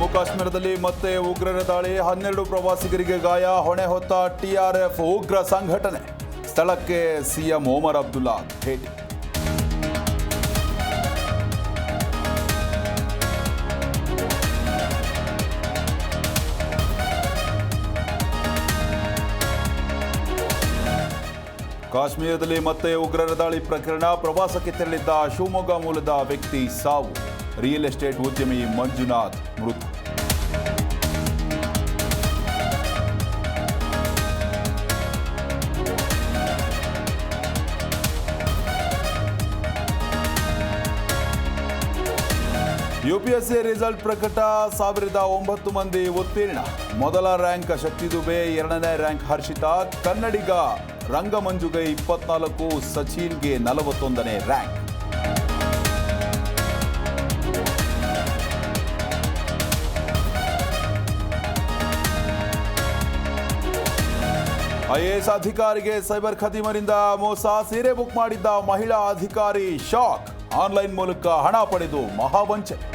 ಜಮ್ಮು ಕಾಶ್ಮೀರದಲ್ಲಿ ಮತ್ತೆ ಉಗ್ರರ ದಾಳಿ, 12 ಪ್ರವಾಸಿಗರಿಗೆ ಗಾಯ, ಹೊಣೆ ಹೊತ್ತ ಟಿಆರ್ಎಫ್ ಉಗ್ರ ಸಂಘಟನೆ. ಸ್ಥಳಕ್ಕೆ ಸಿಎಂ ಒಮರ್ ಅಬ್ದುಲ್ಲಾ ಭೇಟಿ. ಕಾಶ್ಮೀರದಲ್ಲಿ ಮತ್ತೆ ಉಗ್ರರ ದಾಳಿ ಪ್ರಕರಣ, ಪ್ರವಾಸಕ್ಕೆ ತೆರಳಿದ್ದ ಶಿವಮೊಗ್ಗ ಮೂಲದ ವ್ಯಕ್ತಿ ಸಾವು, ರಿಯಲ್ ಎಸ್ಟೇಟ್ ಉದ್ಯಮಿ ಮಂಜುನಾಥ್ ಮೃತ. ಯುಪಿಎಸ್ಸಿ ರಿಸಲ್ಟ್ ಪ್ರಕಟ, 1009 ಮಂದಿ ಉತ್ತೀರ್ಣ. ಮೊದಲ ರ್ಯಾಂಕ್ ಶಕ್ತಿ ದುಬೆ, ಎರಡನೇ ರ್ಯಾಂಕ್ ಹರ್ಷಿತಾ. ಕನ್ನಡಿಗ ರಂಗಮಂಜುಗೆ 24, ಸಚಿನ್ಗೆ 41ನೇ ರ್ಯಾಂಕ್. ಐಎಎಸ್ ಅಧಿಕಾರಿಗೆ ಸೈಬರ್ ಖದೀಮರಿಂದ ಮೋಸ, ಸೀರೆ ಬುಕ್ ಮಾಡಿದ್ದ ಮಹಿಳಾ ಅಧಿಕಾರಿ ಶಾಕ್, ಆನ್ಲೈನ್ ಮೂಲಕ ಹಣ ಪಡೆದು ಮಹಾವಂಚನೆ.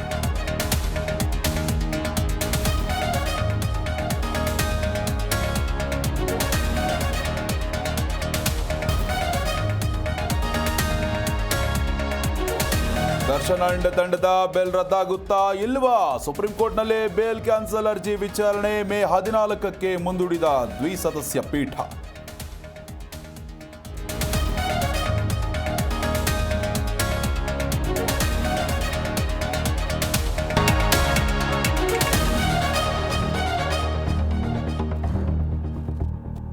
ದರ್ಶನ್ ಅಂಡ್ ತಂಡದ ಬೇಲ್ ರದ್ದಾಗುತ್ತಾ ಇಲ್ವಾ? ಸುಪ್ರೀಂ ಕೋರ್ಟ್ನಲ್ಲಿ ಬೇಲ್ ಕ್ಯಾನ್ಸಲ್ ಅರ್ಜಿ ವಿಚಾರಣೆ ಮೇ 14ಕ್ಕೆ ಮುಂದೂಡಿದ ದ್ವಿಸದಸ್ಯ ಪೀಠ.